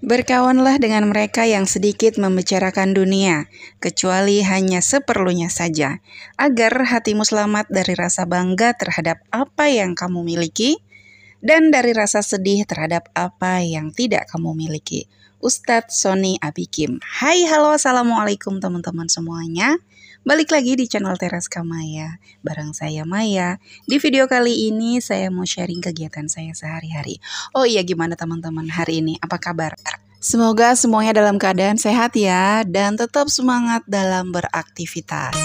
Berkawanlah dengan mereka yang sedikit membicarakan dunia, kecuali hanya seperlunya saja, agar hatimu selamat dari rasa bangga terhadap apa yang kamu miliki dan dari rasa sedih terhadap apa yang tidak kamu miliki. Ustadz Sony Abikim. Hai, halo, assalamualaikum teman-teman semuanya. Balik lagi di channel Tereska Maya, bareng saya Maya. Di video kali ini saya mau sharing kegiatan saya sehari-hari. Oh iya, gimana teman-teman hari ini? Apa kabar? Semoga semuanya dalam keadaan sehat ya, dan tetap semangat dalam beraktivitas.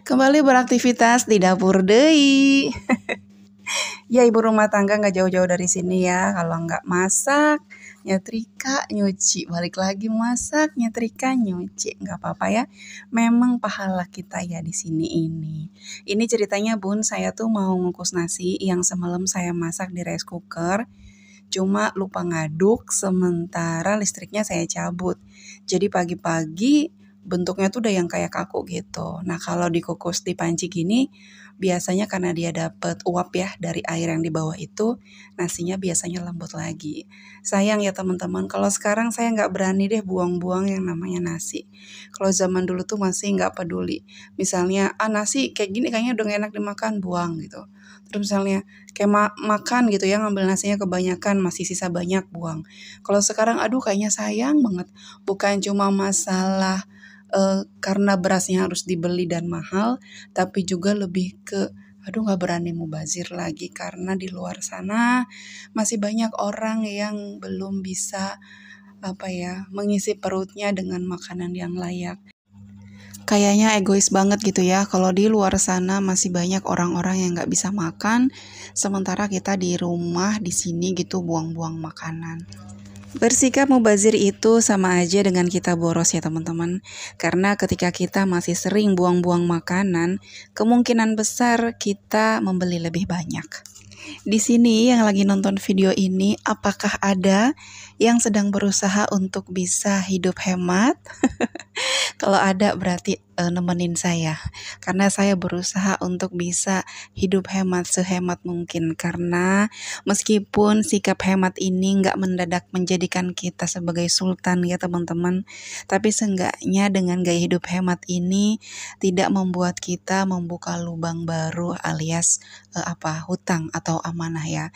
Kembali beraktivitas di dapur deui. Ya, ibu rumah tangga nggak jauh-jauh dari sini ya. Kalau nggak masak, nyetrika, nyuci. Balik lagi masak, nyetrika, nyuci. Nggak apa-apa ya. Memang pahala kita ya di sini ini. Ini ceritanya bun, saya tuh mau ngukus nasi yang semalam saya masak di rice cooker. Cuma lupa ngaduk sementara listriknya saya cabut. Jadi pagi-pagi bentuknya tuh udah yang kayak kaku gitu. Nah kalau dikukus di panci gini, biasanya karena dia dapet uap ya dari air yang di bawah itu, nasinya biasanya lembut lagi. Sayang ya teman-teman, kalau sekarang saya nggak berani deh buang-buang yang namanya nasi. Kalau zaman dulu tuh masih nggak peduli. Misalnya, nasi kayak gini kayaknya udah gak enak dimakan, buang gitu. Terus misalnya kayak makan gitu ya, ngambil nasinya kebanyakan, masih sisa banyak, buang. Kalau sekarang aduh kayaknya sayang banget. Bukan cuma masalah karena berasnya harus dibeli dan mahal, tapi juga lebih ke aduh gak berani mubazir lagi karena di luar sana masih banyak orang yang belum bisa mengisi perutnya dengan makanan yang layak. Kayaknya egois banget gitu ya kalau di luar sana masih banyak orang-orang yang gak bisa makan, sementara kita di rumah di sini gitu buang-buang makanan. Bersikap mubazir itu sama aja dengan kita boros ya teman-teman. Karena ketika kita masih sering buang-buang makanan, kemungkinan besar kita membeli lebih banyak. Di sini yang lagi nonton video ini, apakah ada yang sedang berusaha untuk bisa hidup hemat? Kalau ada berarti nemenin saya. Karena saya berusaha untuk bisa hidup hemat sehemat mungkin. Karena meskipun sikap hemat ini nggak mendadak menjadikan kita sebagai sultan ya teman-teman. Tapi seenggaknya dengan gaya hidup hemat ini tidak membuat kita membuka lubang baru alias hutang atau amanah ya.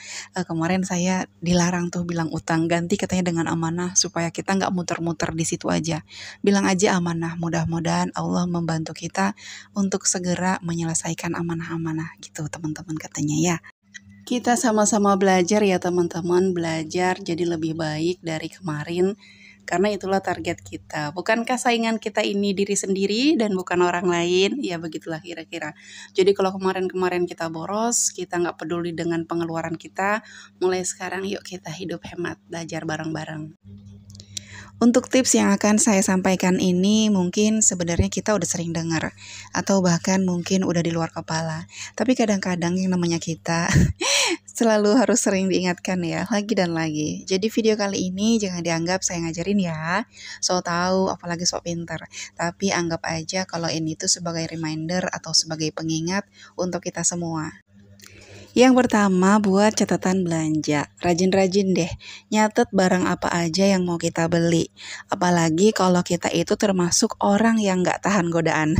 Kemarin saya dilarang tuh bilang utang, ganti katanya dengan amanah supaya kita nggak muter-muter di situ aja. Bilang aja amanah, mudah-mudahan Allah membantu kita untuk segera menyelesaikan amanah-amanah gitu teman-teman katanya ya. Kita sama-sama belajar ya teman-teman, belajar jadi lebih baik dari kemarin. Karena itulah target kita. Bukankah saingan kita ini diri sendiri dan bukan orang lain? Ya begitulah kira-kira. Jadi kalau kemarin-kemarin kita boros, kita nggak peduli dengan pengeluaran kita, mulai sekarang yuk kita hidup hemat, belajar bareng-bareng. Untuk tips yang akan saya sampaikan ini mungkin sebenarnya kita udah sering dengar atau bahkan mungkin udah di luar kepala. Tapi kadang-kadang yang namanya kita selalu harus sering diingatkan ya, lagi dan lagi. Jadi video kali ini jangan dianggap saya ngajarin ya, so tahu apalagi so pinter. Tapi anggap aja kalau ini tuh sebagai reminder atau sebagai pengingat untuk kita semua. Yang pertama buat catatan belanja. Rajin-rajin deh nyatet barang apa aja yang mau kita beli. Apalagi kalau kita itu termasuk orang yang nggak tahan godaan.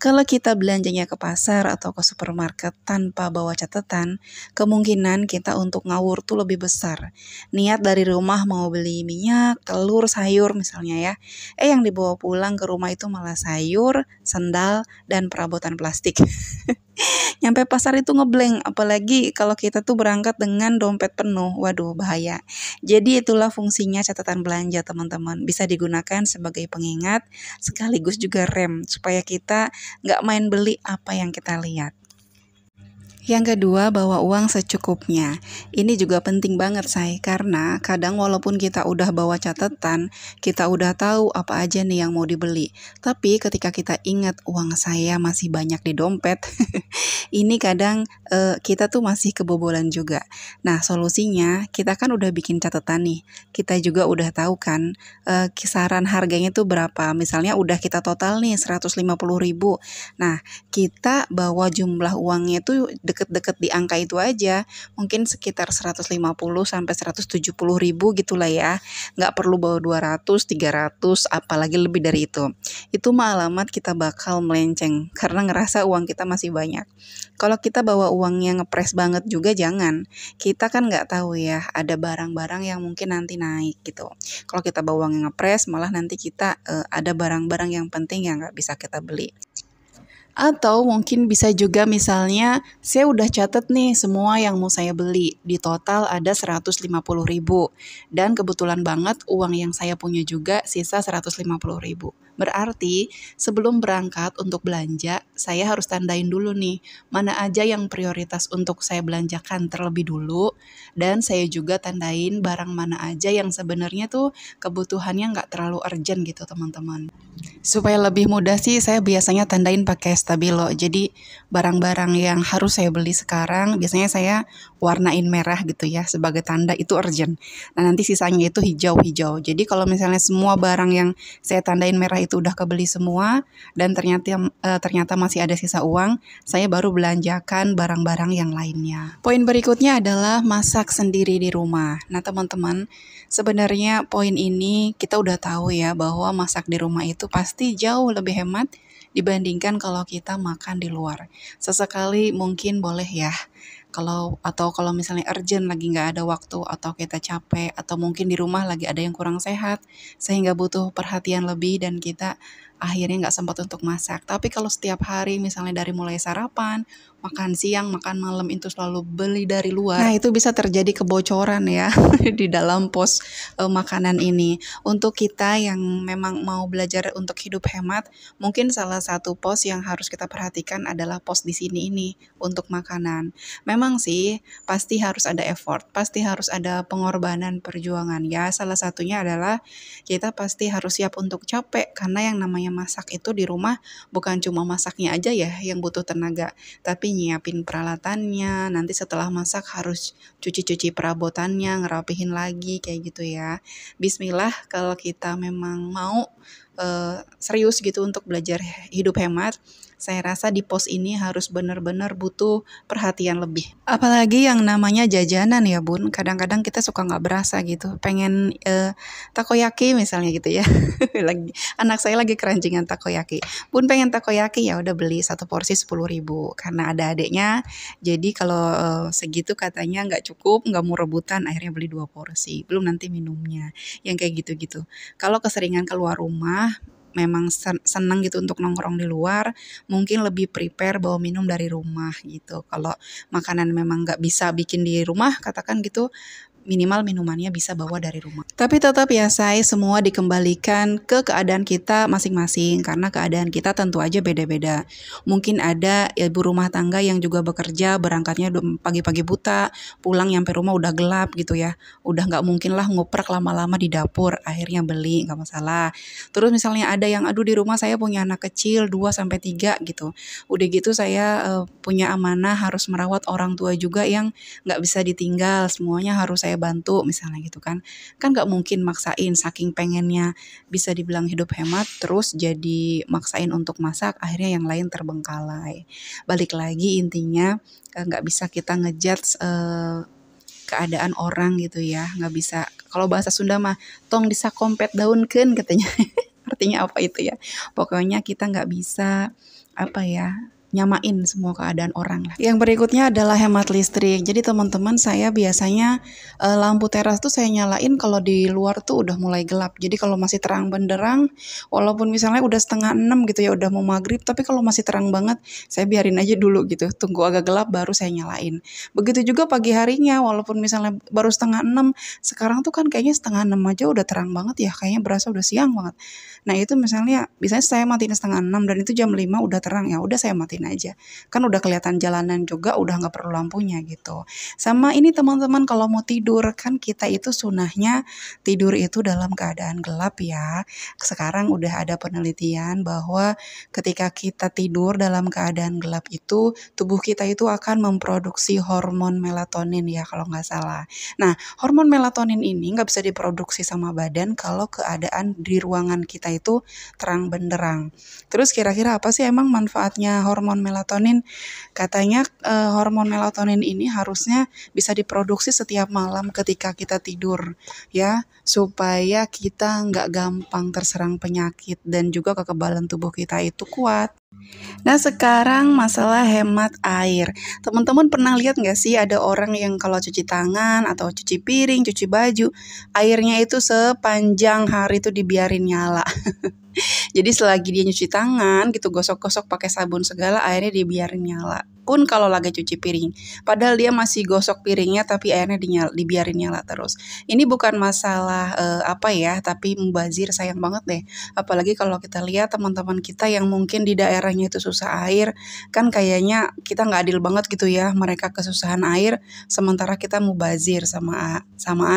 Kalau kita belanjanya ke pasar atau ke supermarket tanpa bawa catatan, kemungkinan kita untuk ngawur tuh lebih besar. Niat dari rumah mau beli minyak, telur, sayur misalnya ya. Yang dibawa pulang ke rumah itu malah sayur, sendal, dan perabotan plastik. Nyampe pasar itu ngeblank, apalagi kalau kita tuh berangkat dengan dompet penuh, waduh bahaya. Jadi itulah fungsinya catatan belanja teman-teman, bisa digunakan sebagai pengingat sekaligus juga rem supaya kita nggak main beli apa yang kita lihat. Yang kedua, bawa uang secukupnya. Ini juga penting banget say, karena kadang walaupun kita udah bawa catatan, kita udah tahu apa aja nih yang mau dibeli. Tapi ketika kita ingat uang saya masih banyak di dompet, ini kadang kita tuh masih kebobolan juga. Nah solusinya, kita kan udah bikin catatan nih. Kita juga udah tahu kan kisaran harganya tuh berapa. Misalnya udah kita total nih 150.000. Nah kita bawa jumlah uangnya tuh deket-deket di angka itu aja, mungkin sekitar 150 sampai 170 ribu gitulah ya. Nggak perlu bawa 200, 300, apalagi lebih dari itu. Itu mah alamat kita bakal melenceng karena ngerasa uang kita masih banyak. Kalau kita bawa uangnya ngepres banget juga jangan. Kita kan nggak tahu ya, ada barang-barang yang mungkin nanti naik gitu. Kalau kita bawa uangnya ngepres, malah nanti kita ada barang-barang yang penting yang nggak bisa kita beli. Atau mungkin bisa juga misalnya saya udah catat nih semua yang mau saya beli. Di total ada 150 ribu. Dan kebetulan banget uang yang saya punya juga sisa 150 ribu. Berarti sebelum berangkat untuk belanja, saya harus tandain dulu nih mana aja yang prioritas untuk saya belanjakan terlebih dulu. Dan saya juga tandain barang mana aja yang sebenarnya tuh kebutuhannya nggak terlalu urgent gitu teman-teman. Supaya lebih mudah sih saya biasanya tandain pakai stabilo. Jadi barang-barang yang harus saya beli sekarang biasanya saya warnain merah gitu ya sebagai tanda itu urgent. Nah nanti sisanya itu hijau-hijau. Jadi kalau misalnya semua barang yang saya tandain merah itu udah kebeli semua dan ternyata masih ada sisa uang, saya baru belanjakan barang-barang yang lainnya. Poin berikutnya adalah masak sendiri di rumah. Nah teman-teman, sebenarnya poin ini kita udah tahu ya bahwa masak di rumah itu pasti jauh lebih hemat dibandingkan kalau kita makan di luar. Sesekali mungkin boleh ya. Kalau misalnya urgent lagi nggak ada waktu atau kita capek atau mungkin di rumah lagi ada yang kurang sehat sehingga butuh perhatian lebih dan kita akhirnya nggak sempat untuk masak. Tapi kalau setiap hari misalnya dari mulai sarapan, makan siang, makan malam itu selalu beli dari luar. Nah itu bisa terjadi kebocoran ya di dalam pos makanan ini. Untuk kita yang memang mau belajar untuk hidup hemat, mungkin salah satu pos yang harus kita perhatikan adalah pos di sini ini untuk makanan. Memang sih pasti harus ada effort, pasti harus ada pengorbanan perjuangan ya. Salah satunya adalah kita pasti harus siap untuk capek karena yang namanya masak itu di rumah bukan cuma masaknya aja ya yang butuh tenaga, tapi nyiapin peralatannya, nanti setelah masak harus cuci-cuci perabotannya, ngerapihin lagi kayak gitu ya. Bismillah kalau kita memang mau serius gitu untuk belajar hidup hemat, saya rasa di pos ini harus benar-benar butuh perhatian lebih. Apalagi yang namanya jajanan ya bun, kadang-kadang kita suka nggak berasa gitu, pengen takoyaki misalnya gitu ya. Anak saya lagi keranjingan takoyaki. Bun pengen takoyaki, ya udah beli satu porsi 10 ribu karena ada adeknya. Jadi kalau segitu katanya nggak cukup, nggak mau rebutan, akhirnya beli 2 porsi. Belum nanti minumnya, yang kayak gitu-gitu. Kalau keseringan keluar rumah, memang senang gitu untuk nongkrong di luar, mungkin lebih prepare bawa minum dari rumah gitu. Kalau makanan memang nggak bisa bikin di rumah, katakan gitu, minimal minumannya bisa bawa dari rumah. Tapi tetap ya semua dikembalikan ke keadaan kita masing-masing karena keadaan kita tentu aja beda-beda. Mungkin ada ibu rumah tangga yang juga bekerja, berangkatnya pagi-pagi buta, pulang nyampe rumah udah gelap gitu ya. Udah nggak mungkin lah ngoprek lama-lama di dapur, akhirnya beli nggak masalah. Terus misalnya ada yang aduh di rumah saya punya anak kecil 2-3 gitu. Udah gitu saya punya amanah harus merawat orang tua juga yang nggak bisa ditinggal, semuanya harus saya bantu misalnya gitu kan nggak mungkin maksain, saking pengennya bisa dibilang hidup hemat terus jadi maksain untuk masak, akhirnya yang lain terbengkalai. Balik lagi intinya nggak bisa kita ngejudge keadaan orang gitu ya, nggak bisa. Kalau bahasa Sunda mah tong disakompet daunkeun katanya. Artinya apa itu ya, pokoknya kita nggak bisa nyamain semua keadaan orang lah. Yang berikutnya adalah hemat listrik. Jadi teman-teman, saya biasanya lampu teras tuh saya nyalain kalau di luar tuh udah mulai gelap. Jadi kalau masih terang benderang, walaupun misalnya udah 5:30 gitu ya, udah mau maghrib, tapi kalau masih terang banget, saya biarin aja dulu gitu. Tunggu agak gelap baru saya nyalain. Begitu juga pagi harinya, walaupun misalnya baru 5:30, sekarang tuh kan kayaknya 5:30 aja udah terang banget ya, kayaknya berasa udah siang banget. Nah itu misalnya, biasanya saya matiin 5:30 dan itu jam 5 udah terang, ya udah saya matiin aja. Kan udah kelihatan jalanan juga, udah nggak perlu lampunya gitu. Sama ini teman-teman, kalau mau tidur kan kita itu sunahnya tidur itu dalam keadaan gelap ya. Sekarang udah ada penelitian bahwa ketika kita tidur dalam keadaan gelap itu tubuh kita itu akan memproduksi hormon melatonin ya kalau nggak salah. Nah hormon melatonin ini nggak bisa diproduksi sama badan kalau keadaan di ruangan kita itu terang benderang. Terus kira-kira apa sih emang manfaatnya hormon hormon melatonin. Katanya hormon melatonin ini harusnya bisa diproduksi setiap malam ketika kita tidur ya, supaya kita nggak gampang terserang penyakit dan juga kekebalan tubuh kita itu kuat. Nah sekarang masalah hemat air. Teman-teman pernah lihat nggak sih ada orang yang kalau cuci tangan atau cuci piring, cuci baju, airnya itu sepanjang hari itu dibiarin nyala. Jadi selagi dia nyuci tangan gitu, gosok-gosok pakai sabun segala, airnya dibiarin nyala. Pun kalau lagi cuci piring, padahal dia masih gosok piringnya tapi airnya dibiarin nyala terus. Ini bukan masalah apa ya, tapi mubazir, sayang banget deh. Apalagi kalau kita lihat teman-teman kita yang mungkin di daerahnya itu susah air, kan kayaknya kita nggak adil banget gitu ya, mereka kesusahan air, sementara kita mubazir sama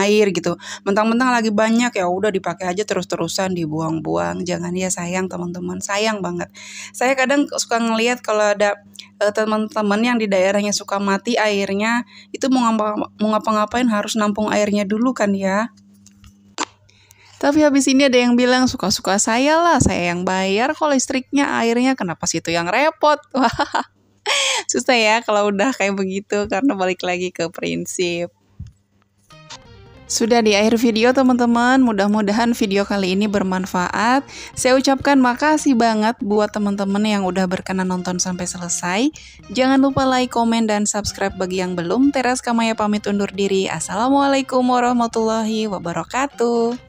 air gitu. Mentang-mentang lagi banyak ya udah dipakai aja terus-terusan, dibuang-buang. Jangan ya, sayang teman-teman, sayang banget. Saya kadang suka ngelihat kalau ada teman-teman yang di daerahnya suka mati airnya, itu mau ngapa-ngapain harus nampung airnya dulu kan ya. Tapi habis ini ada yang bilang, suka-suka saya lah, saya yang bayar kok listriknya, airnya kenapa situ yang repot. Wah, susah ya kalau udah kayak begitu, karena balik lagi ke prinsip. Sudah di akhir video teman-teman, mudah-mudahan video kali ini bermanfaat. Saya ucapkan makasih banget buat teman-teman yang udah berkenan nonton sampai selesai. Jangan lupa like, komen, dan subscribe bagi yang belum. Teras Kamaya pamit undur diri. Assalamualaikum warahmatullahi wabarakatuh.